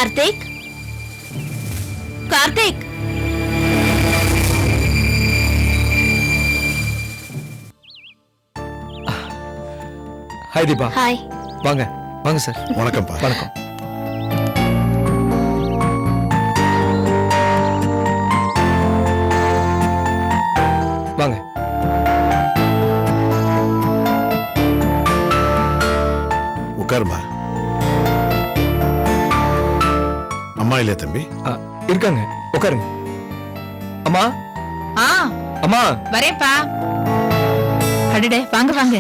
Karthik, Karthik. Hi Deepa. Hi. வாங்க வாங்க sir. வணக்கம். வணக்கம். வாங்க. உட்காருமா. அம்மா இல்லையா தம்பி? இருக்காங்க, உட்காருங்க. அம்மா. அம்மா வரேப்பா. அடடே, வாங்க வாங்க.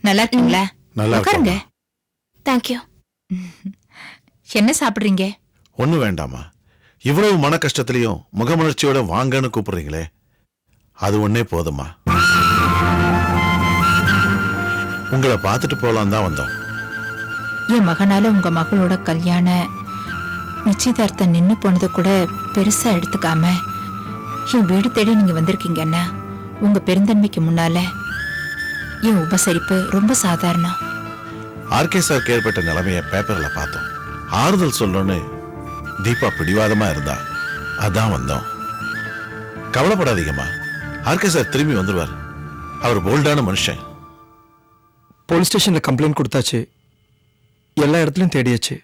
நல்லா இருக்கீங்களா? நல்லா உட்காருங்க. தேங்க்யூ. என்ன சாப்பிடுறீங்க? ஒண்ணு வேண்டாமா. இவ்வளவு மன கஷ்டத்திலையும் முகமலர்ச்சியோட வாங்கன்னு கூப்பிடுறீங்களே, அது ஒன்னே போதுமா. உங்களை பார்த்துட்டு போலாம் தான் வந்தோம். என் மகனால உங்க மகளோட கல்யாண நிச்சயதார்த்தம் நின்னு போனது கூட பெருசா எடுத்துக்காம என் வீடு தேடி நீங்க வந்திருக்கீங்கன்னா உங்க பெருந்தன்மைக்கு முன்னால என் உபசரிப்பு ரொம்ப சாதாரணம். ஆர்கே சார் ஏற்பட்ட நிலைமைய பேப்பர்ல பார்த்தோம். ஆறுதல் சொல்லணும்னு தீபா பிடிவாதமா இருந்தா, அதான் வந்தோம். கவலைப்படாதீங்கம்மா, ஆர்கே சார் திரும்பி வந்துருவார். அவர் போல்டான மனுஷன். போலீஸ் ஸ்டேஷன்ல கம்ப்ளைண்ட் கொடுத்தாச்சு, எல்லா இடத்துலயும் தேடியாச்சு.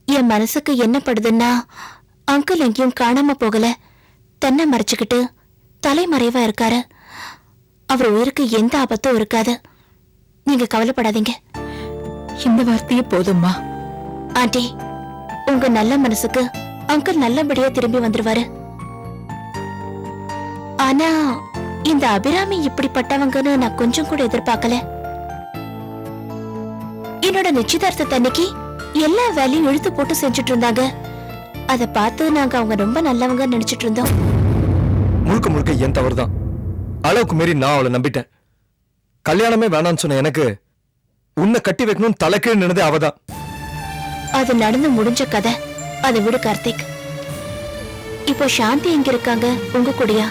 என் மனசுக்கு என்ன படுதுன்னா, அங்கிள் எங்கேயும் காணாம போகல, தன்னை மறைச்சுக்கிட்டு தலைமறைவா இருக்காரு. அவர் உயிருக்கு எந்த ஆபத்தும் இருக்காது. நீங்க கவலைப்படாதீங்க. இந்த வார்த்தையே போதும்மா. ஆண்டி, உங்க நல்ல மனசுக்கு அங்கிள் நல்லபடியா திரும்பி வந்துருவாரு. ஆனா இந்த அபிராமி இப்படிப்பட்டவங்கன்னு நான் கொஞ்சம் கூட எதிர்பார்க்கல. என்னோட நிச்சயதார்த்தத்தன்னைக்கு எல்லா வேலையும் இழுத்து போட்டு செஞ்சுட்டு இருந்தாங்க. அதை பார்த்து நாங்க அவங்க ரொம்ப நல்லவங்க நினைச்சிட்டு இருந்தோம். முழுக்க முழுக்க என் தவறுதான். அளவுக்கு மீறி நான் அவளை நம்பிட்டேன். கல்யாணமே வேணாம்னு சொன்ன எனக்கு உன்னை கட்டி வைக்கணும்னு தலைக்கீழ் நினைதே அவதான். அது நடந்து முடிஞ்ச கதை. அதை விடு கார்த்திக். இப்போ சாந்தி எங்க இருக்காங்க? உங்க கூடயா?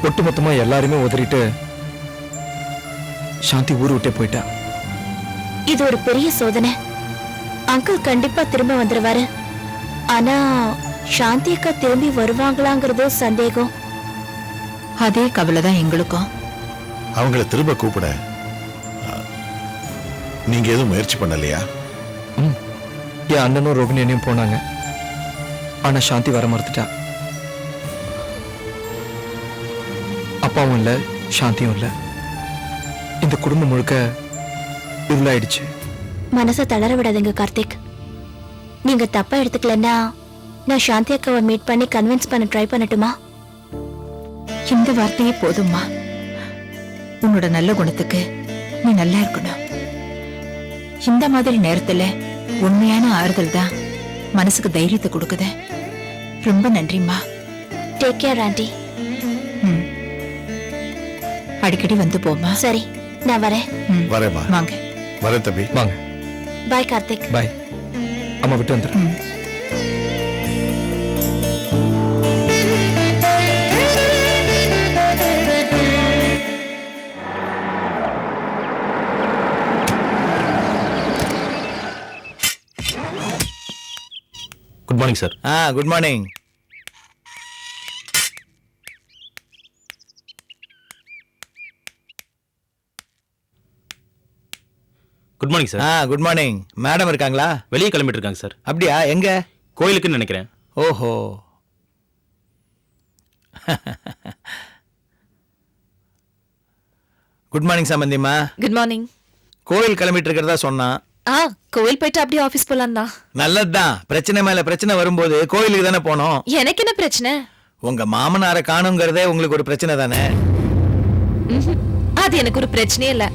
ஒட்டுமொத்தமா எல்லாருமே உதறிட்டு சாந்தி ஊரு விட்டே போயிட்டா. இது ஒரு பெரிய சோதனை. அங்கிள் கண்டிப்பா திரும்ப வந்துருவாரு. ஆனா சாந்தி அக்கா திரும்பி வருவாங்களாங்கிறது சந்தேகம். அதே கவலைதான் எங்களுக்கும். அவங்கள திரும்ப கூப்பிட நீங்க எதுவும் முயற்சி பண்ணலையா? என் அண்ணனும் ரோகிணியனையும் போனாங்க. ஆனா சாந்தி வர மறுத்துட்டா. அப்பாவும் இல்ல, சாந்தியும் இல்ல. இந்த குடும்பம் முழுக்க இருளாயிடுச்சு. மனசை தளர விடாதீங்க கார்த்திக். நீங்க தப்பா எடுத்துக்கலன்னா நான் சாந்தி அக்காவை மீட் பண்ணி கன்வின்ஸ் பண்ண ட்ரை பண்ணட்டுமா? இந்த வார்த்தையே போதும்மா. உன்னோட நல்ல குணத்துக்கு நீ நல்லா இருக்கணும். இந்த மாதிரி நேரத்துல உண்மையான ஆறுதல் தான் மனசுக்கு தைரியத்தை கொடுக்குது. ரொம்ப நன்றிம்மா. Take care aunty. அடிக்கடி வந்து போமா. சரி, நான் வரேன். வரேம்மா. வாங்க. வரேன் தம்பி. வாங்க. பாய் கார்த்திக். பாய். அம்மா விட்டு வந்துடுறேன். Good morning sir. Good morning. Good morning sir. Good morning. Madam இருக்காங்களா? வெளியே கிளம்பிட்டு இருக்காங்க சார். அப்படியா? எங்க? கோயிலுக்குன்னு நினைக்கிறேன். ஓஹோ. குட் மார்னிங் சம்பந்திமா. Good morning. கோயில் கிளம்பிட்டு இருக்கிறதா சொன்னான். கோவில் போயிட்டு அப்படியே ஆபீஸ் போலாம் தான். நல்லதுதான். பிரச்சனை மேல பிரச்சனை வரும்போது கோயிலுக்கு தானே போனோம். எனக்கு என்ன பிரச்சனை? உங்க மாமனாரை காணுங்கிறதே உங்களுக்கு ஒரு பிரச்சனை தானே? அது எனக்கு ஒரு பிரச்சனையே இல்ல.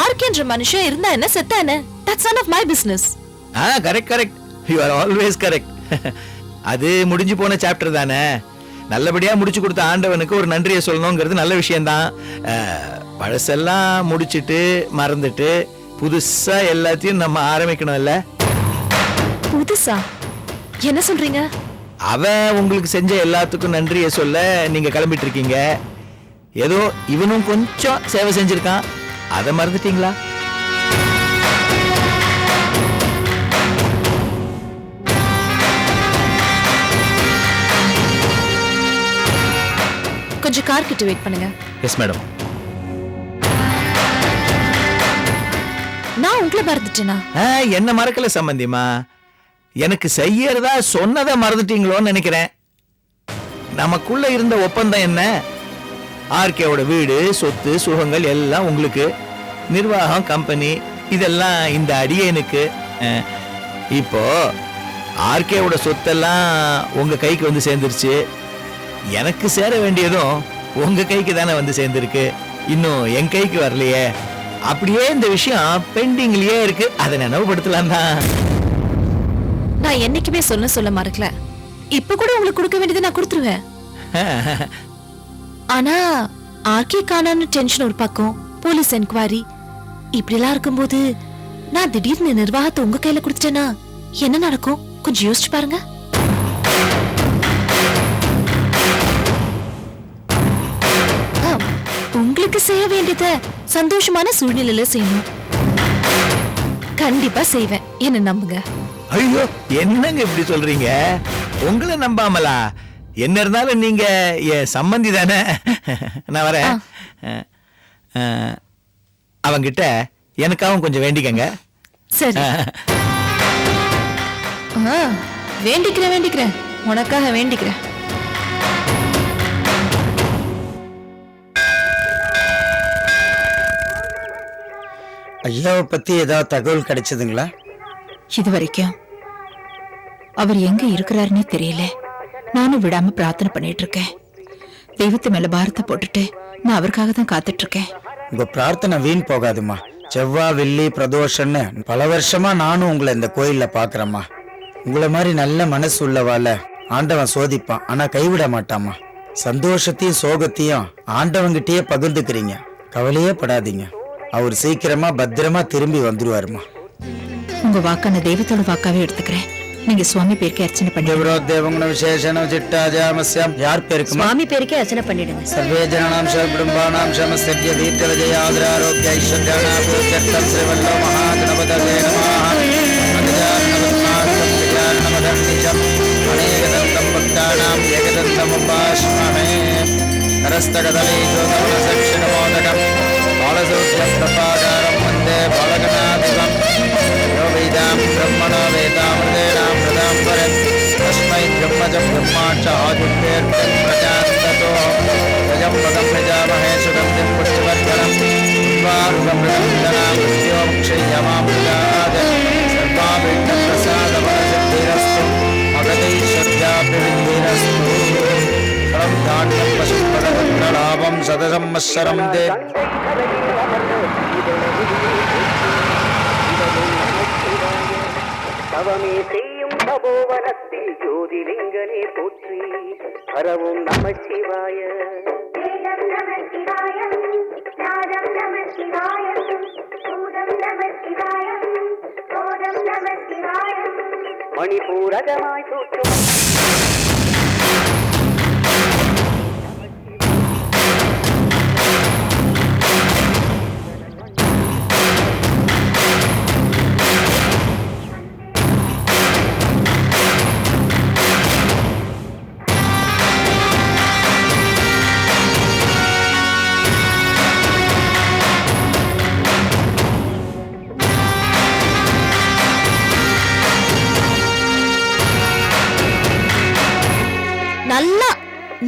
ஆர்கேன்ற மனுஷன் இருந்தா என்ன, செத்தா என்ன? That's none of my business. Correct correct. You are always correct. அது முடிஞ்சு போன சாப்டர் தானே. நல்லபடியா முடிச்சு கொடுத்த ஆண்டவனுக்கு ஒரு நன்றியை சொல்லணுங்கிறது நல்ல விஷயம்தான். பழசெல்லாம் முடிச்சிட்டு மறந்துட்டு புதுசா எல்லாத்தையும் நம்ம ஆரம்பிக்கணும் இல்ல? புதுசா என்ன சொல்றீங்க? அவன் உங்களுக்கு செஞ்ச எல்லாத்துக்கும் நன்றியை சொல்ல நீங்க கிளம்பிட்டு இருக்கீங்க. ஏதோ இவனும் கொஞ்சம் சேவை செஞ்சிருக்கான், அதை மறந்துட்டீங்களா? கொஞ்சம் கார் கிட்ட வெயிட் பண்ணுங்க. Yes madam. நான் உங்களை மறந்துட்டேனா? என்ன மறக்கல சம்பந்திமா, எனக்கு செய்யறதா சொன்னதை மறந்துட்டீங்களோன்னு நினைக்கிறேன். நமக்குள்ள இருந்த ஒப்பந்தம் என்ன? ஆர்கேவோட வீடு, சொத்து, சுகங்கள் எல்லாம் உங்களுக்கு, நிர்வாகம், கம்பெனி இதெல்லாம் இந்த அடியனுக்கு. இப்போ ஆர்கேவோட சொத்தெல்லாம் உங்க கைக்கு வந்து சேர்ந்துருச்சு. எனக்கு சேர வேண்டியதும் உங்க கைக்கு தானே வந்து சேர்ந்துருக்கு. இன்னும் என் கைக்கு வரலையே. அப்படியே இந்த விஷயம் பெண்டிங்லயே இருக்கு. அதை நினைவுபடுத்தலாம் தான். நான் என்னைக்குமே சொல்ல மறக்கல. இப்ப கூட உங்களுக்கு கொடுக்க வேண்டியதை நான் கொடுத்துருவேன். ஆனா ஆர்கே காணான்னு டென்ஷன் ஒரு பக்கம், போலீஸ் என்கொயரி இப்படி எல்லாம் இருக்கும்போது நான் திடீர்னு நிர்வாகத்தை உங்க கையில கொடுத்துட்டேன்னா என்ன நடக்கும்? கொஞ்சம் யோசிச்சு பாருங்க. உங்களுக்கு செய்ய வேண்டியத சந்தோஷமான சூழ்நிலையில செய்யணும். கண்டிப்பா செய்வேன், என்ன நம்புங்க. ஐயோ, என்னங்க இப்படி சொல்றீங்க? உங்களை நம்பாமலா? என்ன இருந்தாலும் நீங்க என் சம்பந்தி தானே. நான் வரேன். அவங்கிட்ட எனக்காகவும் கொஞ்சம் வேண்டிக்கங்க. சரி. வேண்டிக்கிறேன், உனக்காக வேண்டிக்கிறேன். ஐயாவை பத்தி ஏதாவது தகவல் கிடைச்சதுங்களா? இது வரைக்கும் அவர் எங்க இருக்கிறாருன்னே தெரியல. நானும் விடாம பிரார்த்தனை பண்ணிட்டு இருக்கேன். தெய்வத்து மேல பாரத்தை போட்டுட்டு நான் அவருக்காக தான் காத்துட்டு இருக்கேன். உங்க பிரார்த்தனை வீண் போகாதுமா. செவ்வாய், வெள்ளி, பிரதோஷம்னு பல வருஷமா நானும் உங்களை இந்த கோயில்ல பாக்குறேம்மா. உங்களை மாதிரி நல்ல மனசு உள்ளவால ஆண்டவன் சோதிப்பான், ஆனா கைவிட மாட்டாமா. சந்தோஷத்தையும் சோகத்தையும் ஆண்டவங்கிட்டயே பகிர்ந்துக்கிறீங்க. கவலையே படாதீங்க, அவர் சீக்கிரமா பத்திரமா திரும்பி வந்துருவாருமா. உங்க வாக்கான தெய்வத்தோட வாக்காவே எடுத்துக்கிறேன். நீங்க சுவாமி பேருக்கு அர்ச்சனை பண்ணி தேவகுண விசேஷன சிட்டாஜாமஸ்யம் யார் பேருக்கு? சுவாமி பேருக்கே அர்ச்சனை பண்ணிடுங்க. சர்வே ஜனானாம் சகுடும்பானாம் சமஸ்தர்ய தீர்க்கஜய ஆதராரோக்ய ஐஸ்வர்யானா பூஜ்யர்த்தம் ஸ்ரீவல்லோ மகாகணபதயே நமः. அனுஜானவத்மார்த்தம் தியானமதன்னிஜம் அநேகதந்தம் பக்தானாம் ஏகதந்தம் உபாஸ்மஹே. கரஸ்தகதலே ஜோதனசக்ஷணமோதகம் பாலசூத்ரம் பிரபாகாரம் வந்தே பாலகநாதிகம். யோ வேதாம் பிரம்மணோ வேதாமிருதேனாம் பிரதாம்பரம் தஸ்மை பிரம்மஜம் பிரம்மாட்ச ஆதித்யேர்த்தம் பிரஜாந்ததோ ரஜம் பதம் பிரஜாமஹே சுகந்திம் புஷ்டிவர்தனம் உர்வாருகமிருதனாம் மிருத்யோமுக்ஷயமாம் பிரஜாத சர்வாபிஷ்டம் பிரசாதவனசித்திரஸ்து மகதைஸ்வர்யாபிவிந்திரஸ்து. களம் தாண்டம் பசுபதலாபம் சதசம்மஸ்ஸரம் தே. தவமே செய்யும் தபோவனத்தில் ஜோதிலிங்கனே போற்றி. ஹரவும் நம சிவாய. மணிபூரகமாய் தோற்றும்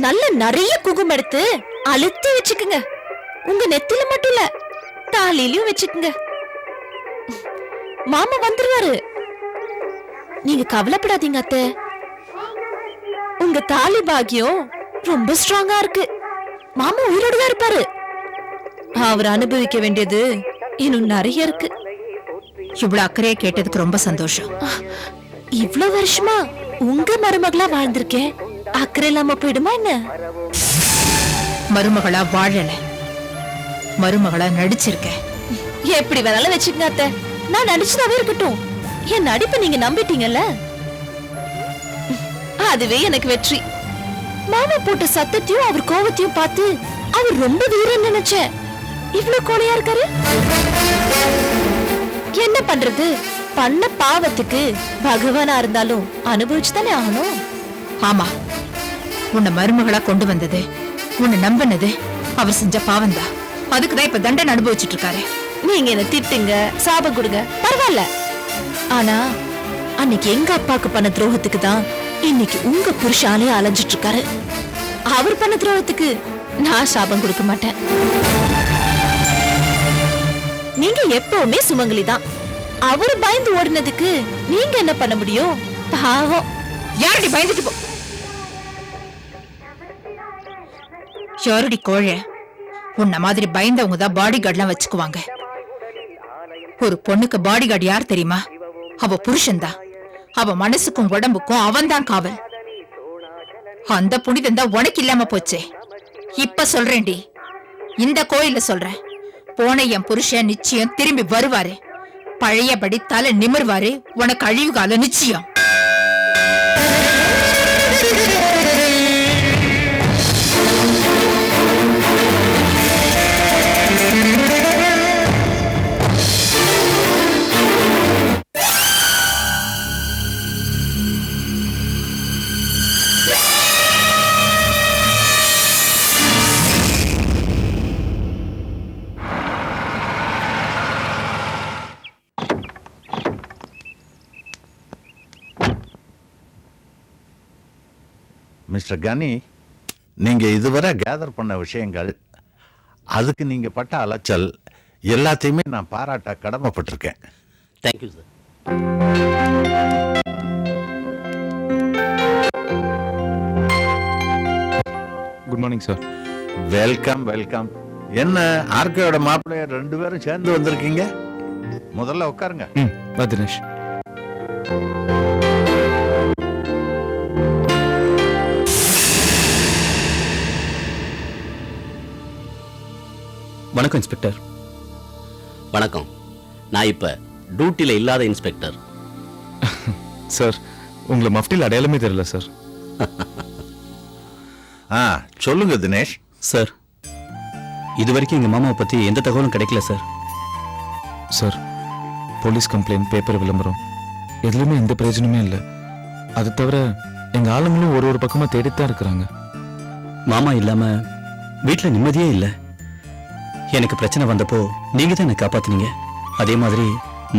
நல்ல நிறைய குங்குமம் எடுத்து அழுத்தி வச்சுக்குங்க. உங்க நெத்தில மட்டும் இல்ல, தாலிலையும் வச்சுக்குங்க. மாமா வந்துருவாரு, நீங்க கவலைப்படாதீங்க அத்தை. உங்க தாலி பாக்கியம் ரொம்ப ஸ்ட்ராங்கா இருக்கு. மாமா உயிரோடு தான் இருப்பாரு. அவர் அனுபவிக்க வேண்டியது இன்னும் நிறைய இருக்கு. இவ்வளவு அக்கறையா கேட்டதுக்கு ரொம்ப சந்தோஷம். இவ்வளவு வருஷமா உங்க மருமகளா வாழ்ந்திருக்கேன், அக்கறை இல்லாம போயிடுமா என்ன? மருமகளா வாழல, மருமகளா நடிச்சிருக்கேன். எப்படி வேணாலும் வச்சுக்கங்க அத்தை, நான் நடிச்சதாவே இருக்கட்டும். என் நடிப்பை நீங்க நம்பிட்டீங்கல்ல, அதுவே எனக்கு வெற்றி. மாமா போட்ட சத்தத்தையும் அவர் கோவத்தையும் பார்த்து அவர் ரொம்ப வீரன்னு நினைச்சேன். இவ்வளவு கோழையா இருக்காரு. என்ன பண்றது, பண்ண பாவத்துக்கு பகவானா இருந்தாலும் அனுபவிச்சுதானே ஆகணும். ஆமா, உன்னை மருமகளா கொண்டு வந்தது உன்னை நம்பினது அவர் செஞ்ச பாவம்தான். அதுக்குதான் இப்ப தண்டனை அனுபவிச்சுட்டு இருக்காரு. நீங்க என்ன திட்டுங்க, சாபம் கொடுங்க, பரவாயில்ல. ஆனா அன்னைக்கு எங்க அப்பாக்கு பண்ண துரோகத்துக்கு தான் இன்னைக்கு உங்க புருஷாலே அலைஞ்சிட்டு இருக்காரு. அவர் பண்ண துரோகத்துக்கு நான் சாபம் கொடுக்க மாட்டேன். நீங்க எப்பவுமே சுமங்கலி தான். அவர் பயந்து ஓடினதுக்கு நீங்க என்ன பண்ண முடியும்? பாவம். யாரடி பயந்துட்டு போ. யாரடி கோழ? உன்ன மாதிரி பயந்தவங்க தான் பாடி கார்ட்லாம் வச்சுக்குவாங்க. ஒரு பொண்ணுக்கு பாடி கார்டு யார் தெரியுமா? அவ புருஷன்தான். அவ மனசுக்கும் உடம்புக்கும் அவன் தான் காவல். அந்த புனிதம் தான் உனக்கு இல்லாம போச்சே. இப்ப சொல்றேன்டி, இந்த கோயில்ல சொல்றேன். போன என் புருஷன் நிச்சயம் திரும்பி வருவாரு. பழையபடி தலை நிமிர்வாரு. உனக்கு அழிவு காலம் நிச்சயம். மிஸ்டர் கனி, நீங்க இதுவரை கேதர் பண்ண விஷயங்கள், அதுக்கு நீங்க பட்ட அலைச்சல் எல்லாத்தையுமே நான் பாராட்ட கடமைப்பட்டிருக்கேன். Thank you sir. Good morning sir. Welcome welcome. என்ன ஆர்கேயோட மாப்பிள்ளைய 2 பேரும் சேர்ந்து வந்திருக்கீங்க? முதல்ல உட்காருங்க. வா தினேஷ். வணக்கம் இன்ஸ்பெக்டர். வணக்கம். நான் இப்ப டியூட்டில இல்லாத இன்ஸ்பெக்டர். சார், உங்களை மஃப்டியில் அடையாளமே தெரியல சார். சொல்லுங்க தினேஷ். சார், இது வரைக்கும் எங்க மாமாவை பத்தி எந்த தகவலும் கிடைக்கல sir. Sir, police complaint, paper விளம்பரம் எதுலையுமே எந்த பிரயோஜனமே இல்லை. அது தவிர எங்க ஆளுங்களும் ஒரு பக்கமா தேடித்தான் இருக்கிறாங்க. மாமா இல்லாம வீட்டுல நிம்மதியே இல்லை. எனக்கு பிரச்சனை வந்தப்போ நீங்க தான் என்னை காப்பாத்துனீங்க. அதே மாதிரி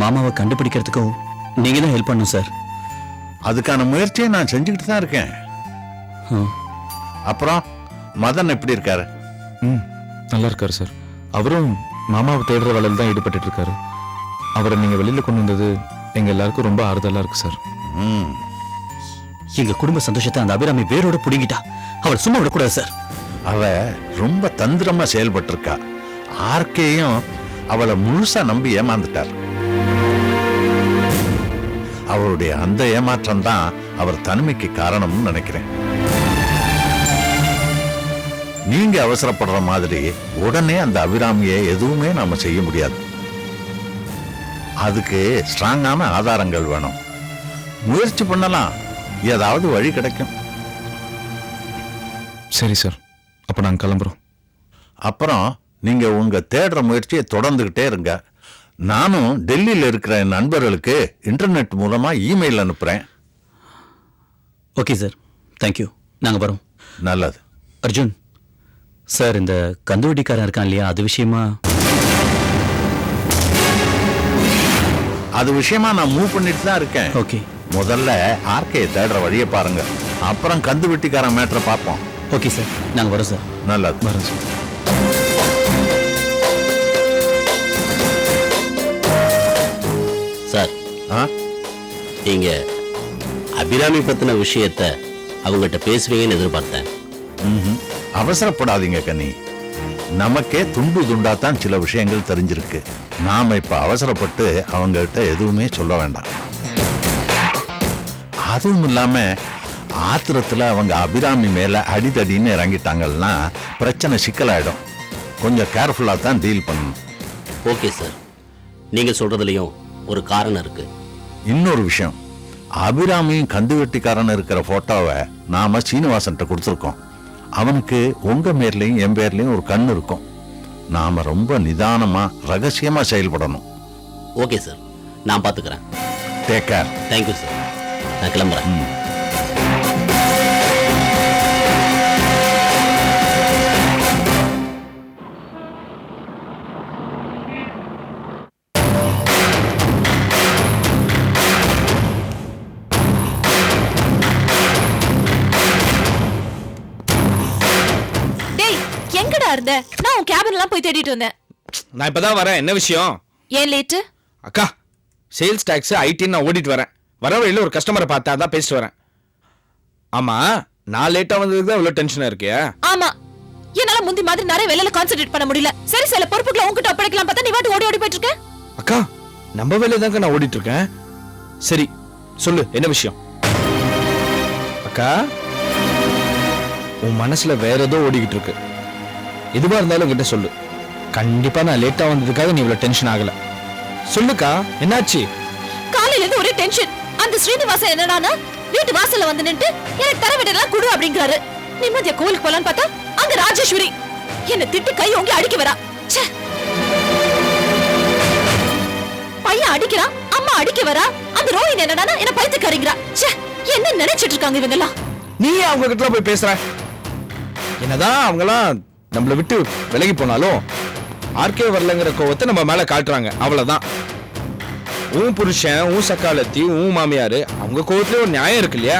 மாமாவை கண்டுபிடிக்கிறதுக்கும் நீங்க தான் ஹெல்ப் பண்ணும் சார். அதுக்கான முயற்சியை நான் செஞ்சுக்கிட்டு தான் இருக்கேன். அப்புறம் மதன் எப்படி இருக்காரு? நல்லா இருக்காரு சார். அவரும் மாமாவை தேடுற வேலையில் தான் ஈடுபட்டு இருக்காரு. அவரை நீங்க வெளியில கொண்டு வந்தது எங்க எல்லாருக்கும் ரொம்ப ஆறுதலா இருக்கு சார். எங்க குடும்ப சந்தோஷத்தை அந்த அபிராமி வேரோட புடுங்கிட்டா. அவள் சும்மா விடக்கூடாது சார். அவ ரொம்ப தந்திரமா செயல்பட்டு இருக்கா. ஆர்கேயும் அவளை முழுசா நம்பி ஏமாந்துட்டார். அவருடைய அந்த ஏமாற்றம் தான் அவர் தனிமைக்கு காரணம்னு நினைக்கிறேன். நீங்க அவசரப்படுற மாதிரி உடனே அந்த அபிராமியை எதுவுமே நாம செய்ய முடியாது. அதுக்கு ஸ்ட்ராங்கான ஆதாரங்கள் வேணும். முயற்சி பண்ணலாம், ஏதாவது வழி கிடைக்கும். சரி சார், அப்ப நாங்க கிளம்புறோம். அப்புறம் நீங்க உங்க தேடுற முயற்சியை தொடர்ந்துகிட்டே இருங்க. நானும் டெல்லியில் இருக்கிற என் நண்பர்களுக்கு இன்டர்நெட் மூலமா இமெயில் அனுப்புறேன். Okay sir, thank you. நாங்க வரோம். நல்லது. அர்ஜுன் சார், இந்த கந்துவட்டிக்காரன் இருக்கான் இல்லையா, அது விஷயமா நான் மூவ் பண்ணிட்டு தான் இருக்கேன். ஓகே. முதல்ல ஆர்கே தேடுற வழியை பாருங்க, அப்புறம் கந்து வெட்டிக்காரன் மேட்டரை பார்ப்போம். ஓகே சார், நாங்க வரோம் சார். நல்லது. வரேன் சார். சார், நீங்க அபிராமி பத்தின விஷயத்தை அவங்ககிட்ட பேசுவீங்கன்னு எதிர்பார்த்தேன். அவசரப்படாதீங்க கனி. நமக்கே துண்டு துண்டாத்தான் சில விஷயங்கள் தெரிஞ்சிருக்கு. நாம இப்ப அவசரப்பட்டு அவங்ககிட்ட எதுவுமே சொல்ல வேண்டாம். அதுவும் இல்லாம ஆத்திரத்துல அவங்க அபிராமி மேல அடிதடின்னு இறங்கிட்டாங்கன்னா பிரச்சனை சிக்கலாயிடும். கொஞ்சம் கேர்ஃபுல்லா தான் டீல் பண்ணணும். ஓகே சார், நீங்க சொல்றதுலயும் ஒரு காரணம் இருக்கு. இன்னொரு விஷயம், அபிராமியும் கந்து வெட்டிக்காரன் இருக்கிற போட்டோவை நாம சீனிவாசன்ட்ட கொடுத்துருக்கோம். அவனுக்கு உங்க பேர்லயும் என் பேர்லயும் ஒரு கண் இருக்கும். நாம ரொம்ப நிதானமா ரகசியமா செயல்படணும். ஓகே சார், நான் பாத்துக்கிறேன். Take care. தேங்க்யூ சார், நான் கிளம்புறேன். எங்கடா இருந்த? நான் உன் கேபின் எல்லாம் போய் தேடிட்டு வந்தேன். நான் இப்பதான் வரேன். என்ன விஷயம்? ஏன் லேட்டு? அக்கா, சேல்ஸ் டாக்ஸ் ஐடின்னு நான் ஓடிட்டு வரேன். வர வழியில ஒரு கஸ்டமரை பார்த்தா தான் பேசிட்டு வரேன். ஆமா, நான் லேட்டா வந்ததுக்கு தான் இவ்வளவு டென்ஷனா இருக்கியா? ஆமா, என்னால முந்தி மாதிரி நிறைய வேலையில கான்சென்ட்ரேட் பண்ண முடியல. சரி, சில பொறுப்புகளை உன்கிட்ட ஒப்படைக்கலாம் பார்த்தா நீ வாட்டு ஓடி ஓடி போயிட்டு இருக்க. அக்கா, நம்ம வேலையை தாங்க நான் ஓடிட்டு இருக்கேன். சரி சொல்லு, என்ன விஷயம்? அக்கா, உன் மனசுல வேற ஏதோ ஓடிக்கிட்டு இருக்கு. எதுவா இருந்தாலும் கிட்ட சொல்லு. கண்டிப்பா நான் லேட்டா வந்ததுக்காக நீ இவ்வளவு டென்ஷன் ஆகல. சொல்லுக்கா, என்னாச்சு? காலையில இருந்து ஒரே டென்ஷன். அந்த ஸ்ரீனிவாசன் என்னடானா வீட்டு வாசல்ல வந்து நின்று எனக்கு தர வேண்டியதெல்லாம் குடு அப்படிங்கிறாரு. நிம்மதியா கோயிலுக்கு போலான்னு பார்த்தா அங்க ராஜேஸ்வரி என்ன திட்டு கை ஓங்கி அடிக்க வரா. பையன் அடிக்கிறான், அம்மா அடிக்க வரா. அந்த ரோஹிணி என்னடானா என்ன பைத்தியக்காரிங்கிறா. என்ன நினைச்சிட்டு இருக்காங்க இவங்க எல்லாம்? நீ அவங்க கிட்ட போய் பேசுற. என்னதான் அவங்களாம் நம்மளை விட்டு விலகி போனாலும் ஆர்கே வரலங்கிற கோவத்தை நம்ம மேல காட்டுறாங்க, அவ்வளவுதான். உன் புருஷன், உன் சக்காலத்தி, உன் மாமியாரு, அவங்க கோவத்துல ஒரு நியாயம் இருக்கு இல்லையா?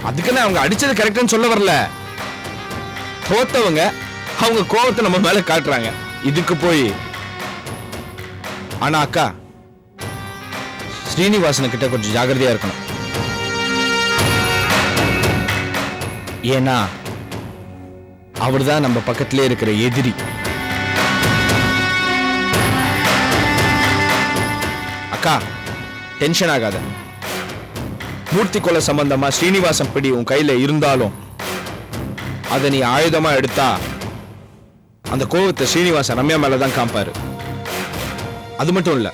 அதுக்குன்னு அவங்க அடிச்சது கரெக்ட்னு சொல்ல வரல. தோத்தவங்க அவங்க கோவத்தை நம்ம மேல காட்டுறாங்க, இதுக்கு போய். ஆனா அக்கா, ஸ்ரீனிவாசன் கிட்ட கொஞ்சம் ஜாகிரதையா இருக்கணும். ஏன்னா அவர்தான் நம்ம பக்கத்திலே இருக்கிற எதிரி. அக்கா, டென்ஷன் ஆகாத. மூர்த்தி கொலை சம்பந்தமா ஸ்ரீனிவாசன் பிடி உன் கையில இருந்தாலும் அதை நீ ஆயுதமா எடுத்தா அந்த கோவத்தை ஸ்ரீனிவாசன் ரம்யா மேலதான் காப்பாரு. அது மட்டும் இல்ல,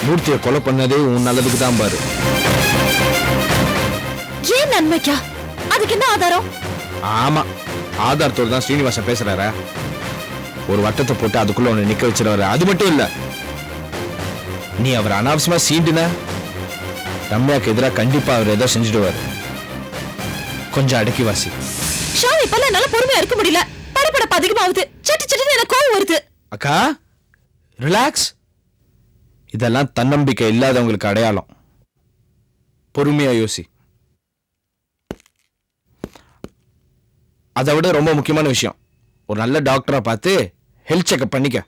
மூர்த்தியை கொலை பண்ணதே உன் நல்லதுக்கு தான் பாரு. ஏன் நன்மைக்கா? அதுக்கு என்ன ஆதாரம்? ஆமா, ஆதாரத்தோடு தான் ஸ்ரீனிவாசன் பேசுறாரா? ஒரு வட்டத்தை போட்டு அதுக்குள்ள ஒண்ணு நிக்க வச்சிருவாரு. அது மட்டும் இல்ல, நீ அவர் அனாவசியமா சீண்டுன ரம்யாக்கு எதிராக கண்டிப்பா அவர் ஏதோ செஞ்சுடுவாரு. கொஞ்சம் அடக்கி வாசி. ஷாம், இப்பெல்லாம் என்னால பொறுமையா இருக்க முடியல. படபடப்பு அதிகமாகுது. சட்டு சட்டுன்னு எனக்கு கோவம் வருது. அக்கா, ரிலாக்ஸ். இதெல்லாம் தன்னம்பிக்கை இல்லாதவங்களுக்கு அடையாளம். பொறுமையா யோசி. அதை விட ரொம்ப முக்கியமான விஷயம், ஒரு நல்ல டாக்டரா பார்த்து ஹெல்த் செக்அப் பண்ணிக்க.